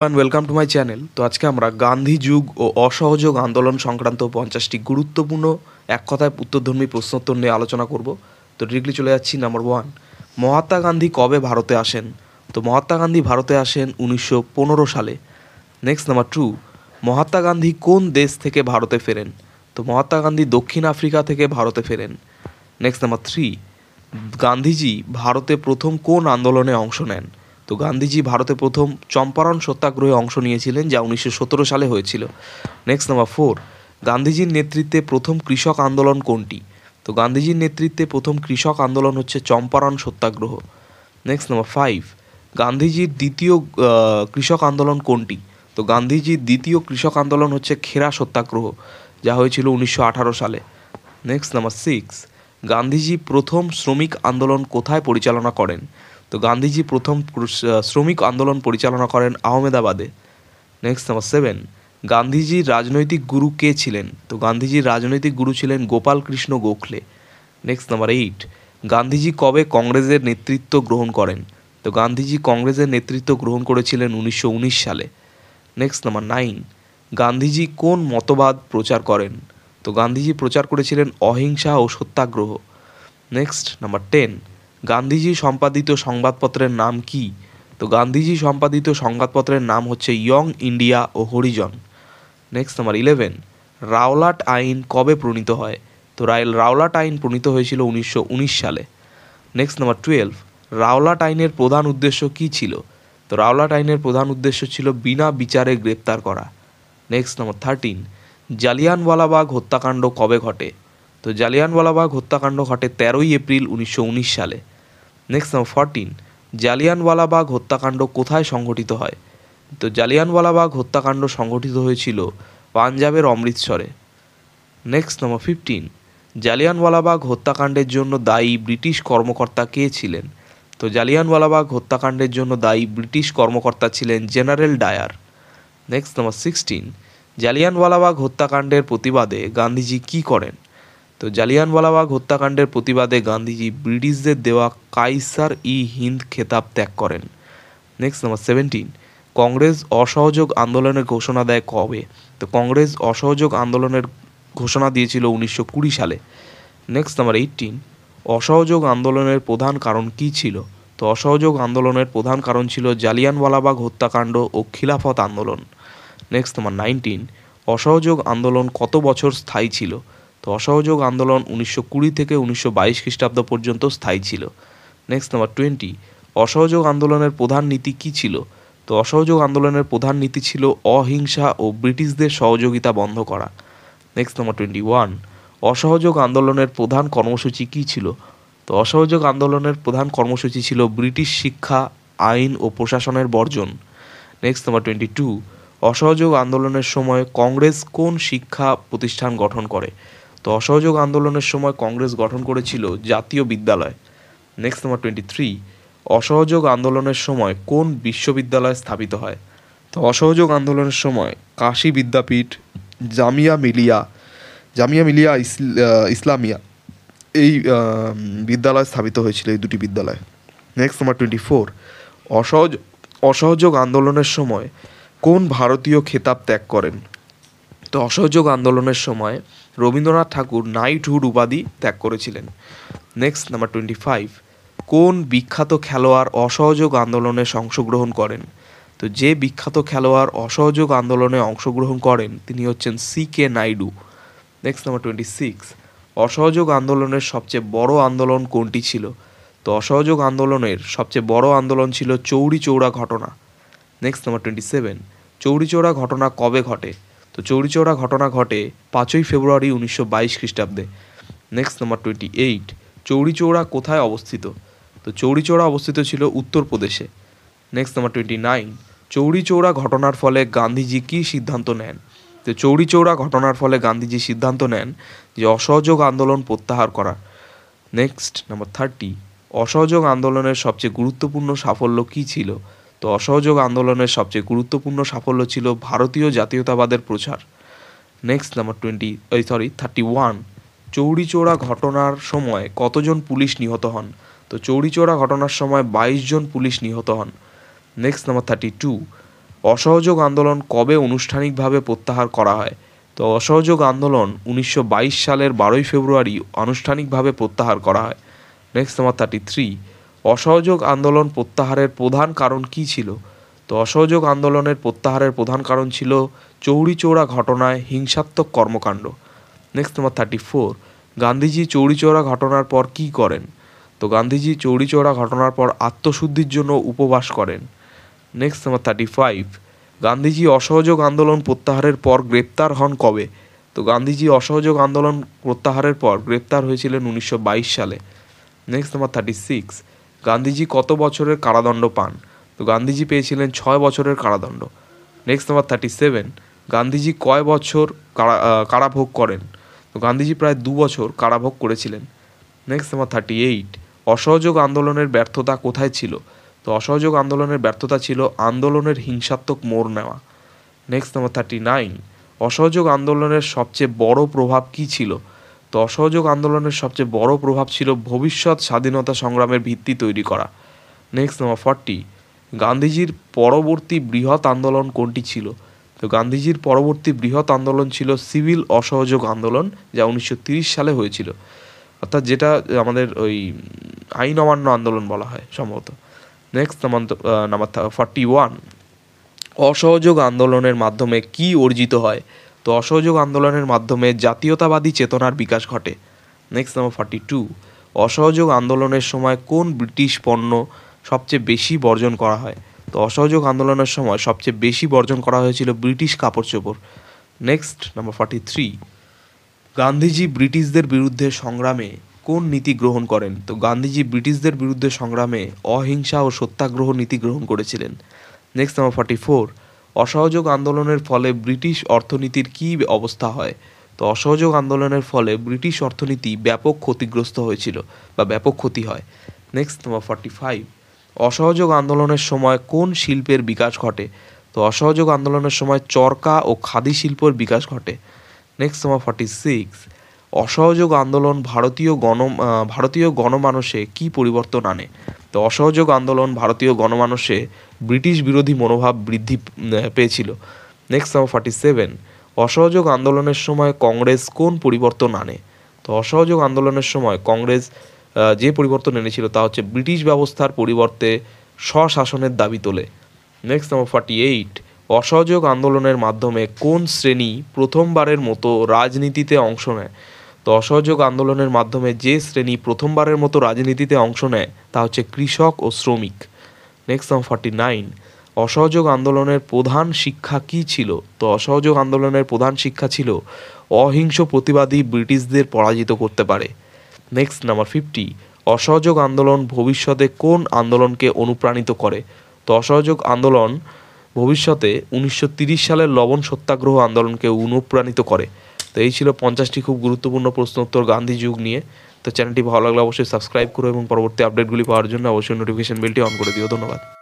Welcome to my channel. তো আজকে আমরা গান্ধী যুগ ও অসহযোগ আন্দোলন সংক্রান্ত 50টি গুরুত্বপূর্ণ এক কথায় উত্তরধর্মী প্রশ্নোত্তর নিয়ে আলোচনা করব। তো ডিরেক্টলি চলে যাচ্ছি নাম্বার 1। মহাত্মা গান্ধী কবে ভারতে আসেন? তো মহাত্মা গান্ধী ভারতে আসেন 1915 সালে। Next number 2। মহাত্মা গান্ধী কোন দেশ থেকে ভারতে ফেরেন? তো মহাত্মা গান্ধী দক্ষিণ আফ্রিকা থেকে ভারতে ফেরেন। Next number 3। গান্ধীজি ভারতে প্রথম কোন আন্দোলনে অংশ নেন? তো গান্ধীজি ভারতে প্রথম চম্পারণ সত্যাগ্রহে অংশ নিয়েছিলেন, যা 1917 সালে হয়েছিল। Next number 4। গান্ধীজির নেতৃত্বে প্রথম কৃষক আন্দোলন কোনটি? তো গান্ধীজির নেতৃত্বে প্রথম কৃষক আন্দোলন হচ্ছে চম্পারণ সত্যাগ্রহ। Next number 5। গান্ধীজির দ্বিতীয় কৃষক আন্দোলন কোনটি? তো গান্ধীজির দ্বিতীয় কৃষক আন্দোলন হচ্ছে খেরা সত্যাগ্রহ, যা হয়েছিল 1918 সালে। Next number 6। গান্ধীজি প্রথম শ্রমিক আন্দোলন কোথায় পরিচালনা করেন? তো গান্ধীজি প্রথম শ্রমিক আন্দোলন পরিচালনা করেন আহমেদাবাদে। Next number 7। গান্ধীজির রাজনৈতিক গুরু কে ছিলেন? তো গান্ধীজির রাজনৈতিক গুরু ছিলেন গোপাল কৃষ্ণ গোখলে। Next number 8। গান্ধীজি কবে কংগ্রেসের নেতৃত্ব গ্রহণ করেন? তো গান্ধীজি কংগ্রেসের নেতৃত্ব গ্রহণ করেছিলেন 1919 সালে। Next number 9। গান্ধীজি কোন মতবাদ প্রচার করেন? তো গান্ধীজি প্রচার করেছিলেন অহিংসা ও সত্যাগ্রহ। Next number 10। গান্ধীজি সম্পাদিত সংবাদপত্রের নাম কি? তো গান্ধীজি সম্পাদিত সংবাদপত্রের নাম হচ্ছে ইয়ং ইন্ডিয়া ও হরিজন। Next number 11। রাওলাট আইন কবে প্রণীত হয়? তো রাওলাট আইন প্রণীত হয়েছিল 1919 সালে। Next number 12। রাওলাট আইনের প্রধান উদ্দেশ্য কী ছিল? তো রাওলাট আইনের প্রধান উদ্দেশ্য ছিল বিনা বিচারে গ্রেপ্তার করা। Next number 13। জালিয়ানওয়ালাবাগ হত্যাকাণ্ড কবে ঘটে? তো জালিয়ানওয়ালাবাগ হত্যাকাণ্ড ঘটে 13ই এপ্রিল 1919 সালে। Next number 14। জালিয়ানওয়ালাবাগ হত্যাকাণ্ড কোথায় সংঘটিত হয়? তো জালিয়ানওয়ালাবাগ হত্যাকাণ্ড সংঘটিত হয়েছিল পাঞ্জাবের অমৃতসরে। Next number 15। জালিয়ানওয়ালাবাগ হত্যাকাণ্ডের জন্য দায়ী ব্রিটিশ কর্মকর্তা কে ছিলেন? তো জালিয়ানওয়ালাবাগ হত্যাকাণ্ডের জন্য দায়ী ব্রিটিশ কর্মকর্তা ছিলেন General Dyer. Next number 16। Jallianwala Bagh হত্যাকাণ্ডের প্রতিবাদে গান্ধীজি কী করেন? তো জালিয়ানওয়ালাবাগ হত্যাকাণ্ডের প্রতিবাদে গান্ধীজি ব্রিটিশদের দেওয়া কাইসার ই হিন্দ খেতাব ত্যাগ করেন। Next number 17। কংগ্রেস অসহযোগ আন্দোলনের ঘোষণা দেয় কবে? তো কংগ্রেস অসহযোগ আন্দোলনের ঘোষণা দিয়েছিল 1920 সালে। Next number 18। অসহযোগ আন্দোলনের প্রধান কারণ কী ছিল? তো অসহযোগ আন্দোলনের প্রধান কারণ ছিল জালিয়ানওয়ালাবাগ হত্যাকাণ্ড ও খিলাফত আন্দোলন। Next number 19। অসহযোগ আন্দোলন কত বছর স্থায়ী ছিল? তো অসহযোগ আন্দোলন 1920 থেকে 1922 খ্রিস্টাব্দ পর্যন্ত স্থায়ী ছিল। Next number 20। অসহযোগ আন্দোলনের প্রধান নীতি কী ছিল? তো অসহযোগ আন্দোলনের প্রধান নীতি ছিল অহিংসা ও ব্রিটিশদের সহযোগিতা বন্ধ করা। Next number 21। অসহযোগ আন্দোলনের প্রধান কর্মসূচি কী ছিল? তো অসহযোগ আন্দোলনের প্রধান কর্মসূচি ছিল ব্রিটিশ শিক্ষা, আইন ও প্রশাসনের বর্জন। Next number 22। অসহযোগ আন্দোলনের সময় কংগ্রেস কোন শিক্ষা প্রতিষ্ঠান গঠন করে? তো অসহযোগ আন্দোলনের সময় কংগ্রেস গঠন করেছিল জাতীয় বিদ্যালয়। Next number 23। অসহযোগ আন্দোলনের সময় কোন বিশ্ববিদ্যালয় স্থাপিত হয়? তো অসহযোগ আন্দোলনের সময় কাশী বিদ্যাপীঠ, জামিয়া মিলিয়া জামিয়া মিলিয়া ইসলামিয়া এই বিদ্যালয় স্থাপিত হয়েছিল, এই দুটি বিদ্যালয়। Next number 24। অসহযোগ আন্দোলনের সময় কোন ভারতীয় খেতাব ত্যাগ করেন? তো অসহযোগ আন্দোলনের সময় রবীন্দ্রনাথ ঠাকুর নাইটহুড উপাধি ত্যাগ করেছিলেন। Next number 25। কোন বিখ্যাত খেলোয়াড় অসহযোগ আন্দোলনে অংশগ্রহণ করেন? তো যে বিখ্যাত খেলোয়াড় অসহযোগ আন্দোলনে অংশগ্রহণ করেন তিনি হচ্ছেন CK নাইডু। Next number 26। অসহযোগ আন্দোলনের সবচেয়ে বড় আন্দোলন কোনটি ছিল? তো অসহযোগ আন্দোলনের সবচেয়ে বড় আন্দোলন ছিল চৌরি চৌরা ঘটনা। Next number 27। চৌরি চৌরা ঘটনা কবে ঘটে? তো চৌরি চৌরা ঘটনা ঘটে 5ই ফেব্রুয়ারি 1922 খ্রিস্টাব্দে। Next number 28। চৌরি চৌরা কোথায় অবস্থিত? তো চৌরি চৌরা অবস্থিত ছিল উত্তরপ্রদেশে। Next number 29। চৌরি চৌরা ঘটনার ফলে গান্ধীজি কী সিদ্ধান্ত নেন? তো চৌরি চৌরা ঘটনার ফলে গান্ধীজি সিদ্ধান্ত নেন যে অসহযোগ আন্দোলন প্রত্যাহার করা। Next number 30। অসহযোগ আন্দোলনের সবচেয়ে গুরুত্বপূর্ণ সাফল্য কী ছিল? তো অসহযোগ আন্দোলনের সবচেয়ে গুরুত্বপূর্ণ সাফল্য ছিল ভারতীয় জাতীয়তাবাদের প্রচার। Next number 31। চৌরি চৌরা ঘটনার সময় কতজন পুলিশ নিহত হন? তো চৌরি চৌরা ঘটনার সময় 22 জন পুলিশ নিহত হন। Next number 32। অসহযোগ আন্দোলন কবে আনুষ্ঠানিকভাবে প্রত্যাহার করা হয়? তো অসহযোগ আন্দোলন 1922 সালের 12ই ফেব্রুয়ারি আনুষ্ঠানিকভাবে প্রত্যাহার করা হয়। নেক্সট নাম্বার 33, অসহযোগ আন্দোলন প্রত্যাহারের প্রধান কারণ কী ছিল? তো অসহযোগ আন্দোলনের প্রত্যাহারের প্রধান কারণ ছিল চৌরিচৌরা ঘটনায় হিংসাত্মক কর্মকাণ্ড। নেক্সট নাম্বার 34, গান্ধীজি চৌরিচৌরা ঘটনার পর কী করেন? তো গান্ধীজি চৌরিচৌরা ঘটনার পর আত্মশুদ্ধির জন্য উপবাস করেন। নেক্সট নাম্বার 35, গান্ধীজি অসহযোগ আন্দোলন প্রত্যাহারের পর গ্রেপ্তার হন কবে? তো গান্ধীজি অসহযোগ আন্দোলন প্রত্যাহারের পর গ্রেপ্তার হয়েছিলেন 1922 সালে। নেক্সট নাম্বার 36, গান্ধীজি কত বছরের কারাদণ্ড পান? তো গান্ধীজি পেয়েছিলেন 6 বছরের কারাদণ্ড। নেক্সট নাম্বার 37, গান্ধীজি কয় বছর কারাভোগ করেন? তো গান্ধীজি প্রায় 2 বছর কারাভোগ করেছিলেন। নেক্সট নাম্বার 38, অসহযোগ আন্দোলনের ব্যর্থতা কোথায় ছিল? তো অসহযোগ আন্দোলনের ব্যর্থতা ছিল আন্দোলনের হিংসাত্মক মোড় নেওয়া। নেক্সট নাম্বার 39, অসহযোগ আন্দোলনের সবচেয়ে বড় প্রভাব কী ছিল? তো অসহযোগ আন্দোলনের সবচেয়ে বড় প্রভাব ছিল ভবিষ্যৎ স্বাধীনতা সংগ্রামের ভিত্তি তৈরি করা। নেক্সট নাম্বার 40, গান্ধীজির পরবর্তী বৃহৎ আন্দোলন কোনটি ছিল? তো গান্ধীজির পরবর্তী বৃহৎ আন্দোলন ছিল সিভিল অসহযোগ আন্দোলন, যা 1930 সালে হয়েছিল, অর্থাৎ যেটা আমাদের ওই আইন অমান্য আন্দোলন বলা হয় সম্ভবত। নেক্সট নাম্বার 41, অসহযোগ আন্দোলনের মাধ্যমে কি অর্জিত হয়? তো অসহযোগ আন্দোলনের মাধ্যমে জাতীয়তাবাদী চেতনার বিকাশ ঘটে। নেক্সট নাম্বার 42, অসহযোগ আন্দোলনের সময় কোন ব্রিটিশ পণ্য সবচেয়ে বেশি বর্জন করা হয়? তো অসহযোগ আন্দোলনের সময় সবচেয়ে বেশি বর্জন করা হয়েছিল ব্রিটিশ কাপড় চোপড়। নেক্সট নাম্বার 43, গান্ধীজি ব্রিটিশদের বিরুদ্ধে সংগ্রামে কোন নীতি গ্রহণ করেন? তো গান্ধীজি ব্রিটিশদের বিরুদ্ধে সংগ্রামে অহিংসা ও সত্যাগ্রহ নীতি গ্রহণ করেছিলেন। নেক্সট নাম্বার 44, অসহযোগ আন্দোলনের ফলে ব্রিটিশ অর্থনীতির কী অবস্থা হয়? তো অসহযোগ আন্দোলনের ফলে ব্রিটিশ অর্থনীতি ব্যাপক ক্ষতিগ্রস্ত হয়েছিল বা ব্যাপক ক্ষতি হয়। নেক্সট নাম্বার 45, অসহযোগ আন্দোলনের সময় কোন শিল্পের বিকাশ ঘটে? তো অসহযোগ আন্দোলনের সময় চরকা ও খাদি শিল্পের বিকাশ ঘটে। নেক্সট নাম্বার 46, অসহযোগ আন্দোলন ভারতীয় গণমানসে কী পরিবর্তন আনে? তো অসহযোগ আন্দোলন ভারতীয় গণমানসে ব্রিটিশ বিরোধী মনোভাব বৃদ্ধি পেয়েছিল। নেক্সট নাম্বার 47, অসহযোগ আন্দোলনের সময় কংগ্রেস কোন পরিবর্তন আনে? তো অসহযোগ আন্দোলনের সময় কংগ্রেস যে পরিবর্তন এনেছিল তা হচ্ছে ব্রিটিশ ব্যবস্থার পরিবর্তে স্বশাসনের দাবি তোলে। নেক্সট নাম্বার 48, অসহযোগ আন্দোলনের মাধ্যমে কোন শ্রেণী প্রথমবারের মতো রাজনীতিতে অংশ নেয়? তো অসহযোগ আন্দোলনের মাধ্যমে যে শ্রেণী প্রথমবারের মতো রাজনীতিতে অংশ নেয় তা হচ্ছে কৃষক ও শ্রমিক। নেক্সট নাম্বার 49, অসহযোগ আন্দোলনের প্রধান শিক্ষা কী ছিল? তো অসহযোগ আন্দোলনের প্রধান শিক্ষা ছিল অহিংস প্রতিবাদী ব্রিটিশদের পরাজিত করতে পারে। নেক্সট নাম্বার 50, অসহযোগ আন্দোলন ভবিষ্যতে কোন আন্দোলনকে অনুপ্রাণিত করে? তো অসহযোগ আন্দোলন ভবিষ্যতে 1930 সালের লবণ সত্যাগ্রহ আন্দোলনকে অনুপ্রাণিত করে। তো এই ছিল 50টি খুব গুরুত্বপূর্ণ প্রশ্ন উত্তর গান্ধী যুগ নিয়ে। তো চ্যানেলটি ভালো লাগলে অবশ্যই সাবস্ক্রাইব করো এবং পরবর্তী আপডেটগুলি পাওয়ার জন্য অবশ্যই নোটিফিকেশন বেলটি অন করে দিও। ধন্যবাদ।